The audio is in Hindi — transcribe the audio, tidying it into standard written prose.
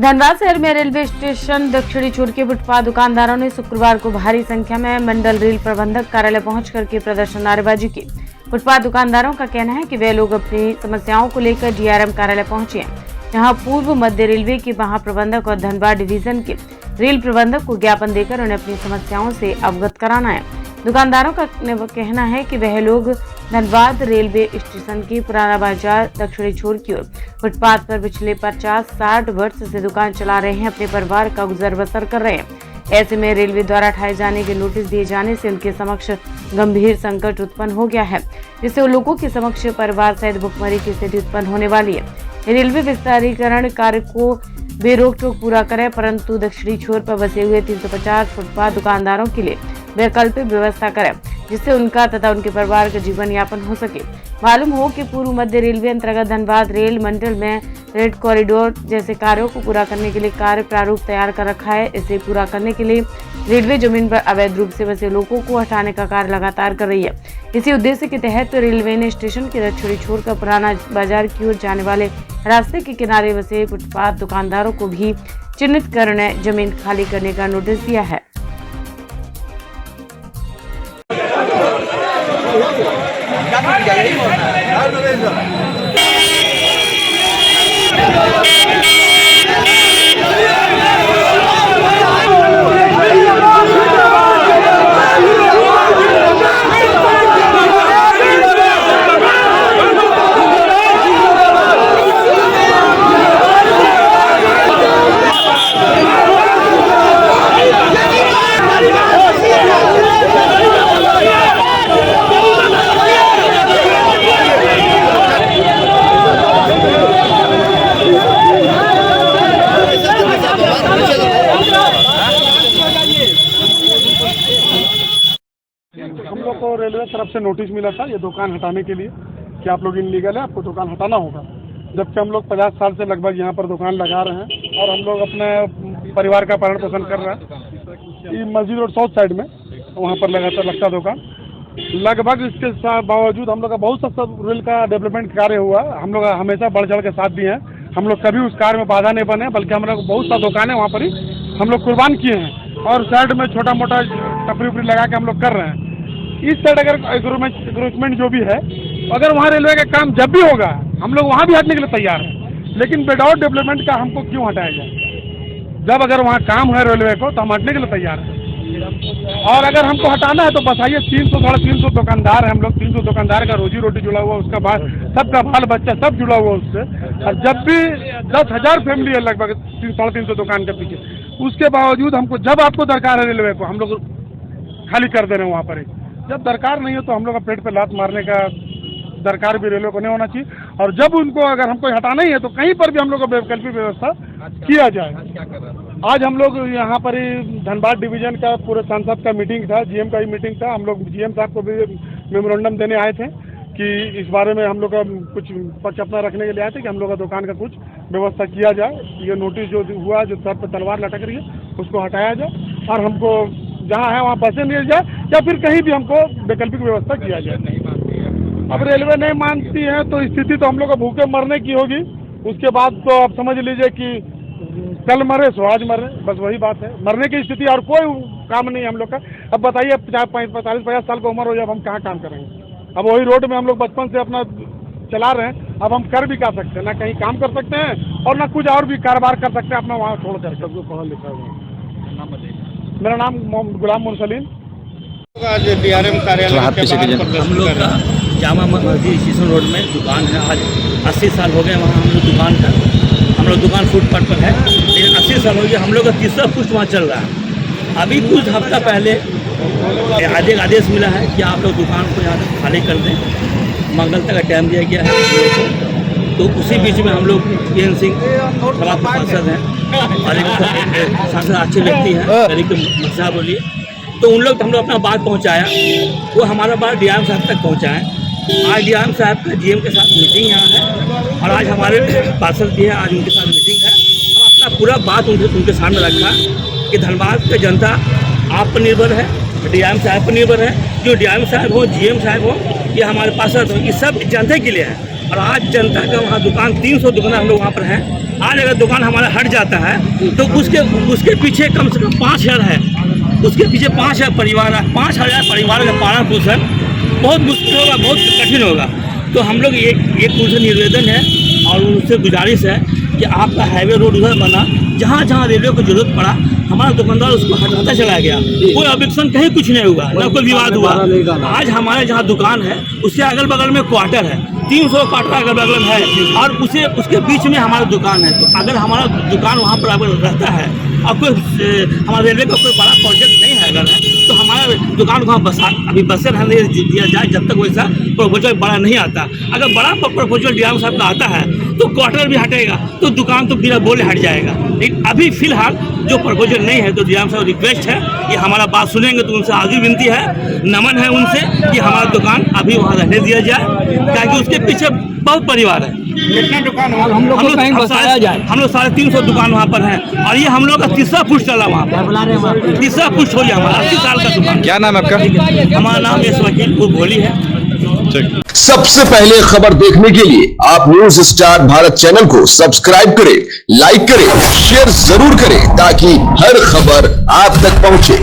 धनबाद शहर में रेलवे स्टेशन दक्षिणी छोर के फुटपाथ दुकानदारों ने शुक्रवार को भारी संख्या में मंडल रेल प्रबंधक कार्यालय पहुंच करके प्रदर्शन नारेबाजी की। फुटपाथ दुकानदारों का कहना है कि वे लोग अपनी समस्याओं को लेकर डीआरएम कार्यालय पहुंचे हैं, जहां पूर्व मध्य रेलवे के महाप्रबंधक और धनबाद डिवीजन के रेल प्रबंधक को ज्ञापन देकर उन्हें अपनी समस्याओं से अवगत कराना है। दुकानदारों का कहना है कि वह लोग धनबाद रेलवे स्टेशन के पुराना बाजार दक्षिणी छोर की ओर फुटपाथ पर पिछले 50-60 वर्ष से दुकान चला रहे हैं, अपने परिवार का गुजर बसर कर रहे हैं। ऐसे में रेलवे द्वारा हटाए जाने के नोटिस दिए जाने से उनके समक्ष गंभीर संकट उत्पन्न हो गया है, जिससे उन लोगों के समक्ष परिवार सहित भुखमरी की स्थिति उत्पन्न होने वाली है। रेलवे विस्तारीकरण कार्य को बेरोक टोक पूरा करे, परंतु दक्षिणी छोर पर बसे हुए 350 फुटपाथ दुकानदारों के लिए वैकल्पिक व्यवस्था करें, जिससे उनका तथा उनके परिवार का जीवन यापन हो सके। मालूम हो कि पूर्व मध्य रेलवे अंतर्गत धनबाद रेल मंडल में रेड कॉरिडोर जैसे कार्यों को पूरा करने के लिए कार्य प्रारूप तैयार कर रखा है। इसे पूरा करने के लिए रेलवे जमीन पर अवैध रूप से बसे लोगों को हटाने का कार्य लगातार कर रही है। इसी उद्देश्य के तहत रेलवे ने स्टेशन के दक्षिणी छोर का पुराना बाजार की ओर जाने वाले रास्ते के किनारे बसे फुटपाथ दुकानदारों को भी चिन्हित कर जमीन खाली करने का नोटिस दिया है। हम लोग को रेलवे तरफ से नोटिस मिला था ये दुकान हटाने के लिए कि आप लोग इनलीगल है, आपको दुकान हटाना होगा। जबकि हम लोग 50 साल से लगभग यहाँ पर दुकान लगा रहे हैं और हम लोग अपने परिवार का पालन पोषण कर रहे हैं। ये मस्जिद रोड साउथ साइड में वहाँ पर लगता दुकान। लगभग इसके बावजूद हम लोग का बहुत सा रेल का डेवलपमेंट कार्य हुआ। हम लोग हमेशा बढ़ चढ़ के साथ दिए हैं। हम लोग कभी उस कार्य में बाधा नहीं बने, बल्कि हम लोग बहुत सा दुकान है वहाँ पर ही हम लोग कुर्बान किए हैं और साइड में छोटा मोटा टपरी उपरी लगा के हम लोग कर रहे हैं। इस साइड अगर एग्रोचमेंट जो भी है, अगर वहाँ रेलवे का काम जब भी होगा हम लोग वहाँ भी हटने के लिए तैयार हैं, लेकिन विदाउट डेवलपमेंट का हमको क्यों हटाया जाए? जब अगर वहाँ काम है रेलवे को तो हम हटने के लिए तैयार हैं। और अगर हमको हटाना है तो बस आइए, 300-350 दुकानदार है हम लोग। 300 दुकानदार का रोजी रोटी जुड़ा हुआ, उसका बाद सबका बाल बच्चा सब जुड़ा हुआ उससे। और जब भी 10,000 फैमिली है लगभग 300-350 दुकान के पीछे, उसके बावजूद हमको जब आपको दरकार है रेलवे को, हम लोग खाली कर दे रहे हैं वहाँ पर ही। जब दरकार नहीं हो तो हम लोग का पेट पे लात मारने का दरकार भी रेलवे को नहीं होना चाहिए। और जब उनको अगर हमको हटाना ही है तो कहीं पर भी हम लोग को वैकल्पिक व्यवस्था किया जाए। आज हम लोग यहाँ पर ही धनबाद डिवीजन का पूरे सांसद का मीटिंग था, जीएम का ही मीटिंग था। हम लोग जीएम साहब को भी मेमोरेंडम देने आए थे कि इस बारे में हम लोग का कुछ पक्ष अपना रखने के लिए आए थे कि हम लोग का दुकान का कुछ व्यवस्था किया जाए। ये नोटिस जो हुआ, जो सर पर तलवार लटक रही है, उसको हटाया जाए और हमको जहाँ है वहाँ बसें मिल जाए या फिर कहीं भी हमको वैकल्पिक व्यवस्था किया जाए। अब रेलवे नहीं मानती है तो स्थिति तो हम लोग को भूखे मरने की होगी। उसके बाद तो आप समझ लीजिए कि कल मरे सो आज मरे, बस वही बात है। मरने की स्थिति और कोई काम नहीं है हम लोग का। अब बताइए 45-50 साल की उम्र हो जाए, अब हम कहाँ काम करेंगे? अब वही रोड में हम लोग बचपन से अपना चला रहे हैं। अब हम कर भी क्या सकते हैं? ना कहीं काम कर सकते हैं और ना कुछ और भी कारोबार कर सकते हैं अपना वहाँ छोड़ कर। सबको पढ़ा लिखा हुआ। मेरा नाम गुलाम मुरसलीन। आज डीआरएम कार्यालय हम लोग का जामा मस्जिद स्टेशन रोड में दुकान है। आज 80 साल हो गए वहाँ हम लोग दुकान का। हम लोग दुकान फुटपाथ पर है, लेकिन 80 साल हो गए। हम लोग का तीसरा पुष्ट वहाँ चल रहा है। अभी कुछ हफ्ता पहले आदेश मिला है कि आप लोग दुकान को यहाँ से खाली कर दें। मंगल तक का टाइम दिया गया है। तो उसी बीच में हम लोग पीएन सिंह सांसद हैं और एक सांसद अच्छे व्यक्ति हैं, गरीब के मसला बोलिए, तो उन लोग हम लोग अपना बात पहुंचाया। वो हमारा बात डीआरएम साहब तक पहुंचाएं। आज डीआरएम साहब का जीएम के साथ मीटिंग यहाँ है और आज हमारे पार्षद भी है, आज उनके साथ मीटिंग है। हम अपना पूरा बात उनके सामने रखा कि धनबाद की जनता आप पर निर्भर है, डीआरएम साहब पर निर्भर है। जो डीआरएम साहब हो, जीएम साहब हो, ये हमारे पार्षद हो, ये सब जनता के लिए है। और आज जनता का वहाँ दुकान 300 दुकान हम लोग वहाँ पर हैं। आज अगर दुकान हमारा हट जाता है तो उसके पीछे कम से कम 5000 है, उसके पीछे 5000 परिवार है। 5000 परिवार का पालन पोषण बहुत मुश्किल होगा, बहुत कठिन होगा। तो हम लोग एक उनसे निवेदन है और उनसे गुजारिश है कि आपका हाईवे रोड उधर बना, जहाँ जहाँ रेलवे को जरूरत पड़ा हमारा दुकानदार उसको हटाता चला गया, कोई ऑब्जेक्शन कहीं कुछ नहीं हुआ, ना कोई विवाद हुआ। आज हमारे जहाँ दुकान है उससे अगल बगल में क्वार्टर है, 300 क्वार्टर अगल बगल है और उसके बीच में हमारा दुकान है। तो अगर हमारा दुकान वहाँ पर अगर रहता है और कोई हमारे रेलवे का कोई बड़ा प्रोजेक्ट नहीं है अगर है तो हमारा दुकान को हम अभी बसे रहने दिया जाए जब तक वैसा प्रपोजल बड़ा नहीं आता। अगर बड़ा प्रपोजल डीआरएम साहब का आता है तो क्वार्टर भी हटेगा तो दुकान तो बिना बोले हट जाएगा। लेकिन अभी फिलहाल जो प्रपोजल नहीं है तो डीआरएम साहब रिक्वेस्ट है कि हमारा बात सुनेंगे तो उनसे आगे विनती है, नमन है उनसे कि हमारा दुकान अभी वहाँ रहने दिया जाए, ताकि उसके पीछे बहुत परिवार है। कितना दुकान हम लोग 350 दुकान वहाँ पर है और ये हम लोग का तीसरा पुष्ट चला वहाँ पर, तीसरा पुष्ट हो गया हमारा 80 साल का दुकान। क्या नाम है आपका? हमारा नाम यश वकील भोली है। सबसे पहले खबर देखने के लिए आप न्यूज स्टार भारत चैनल को सब्सक्राइब करें, लाइक करें, शेयर जरूर करें ताकि हर खबर आप तक पहुंचे।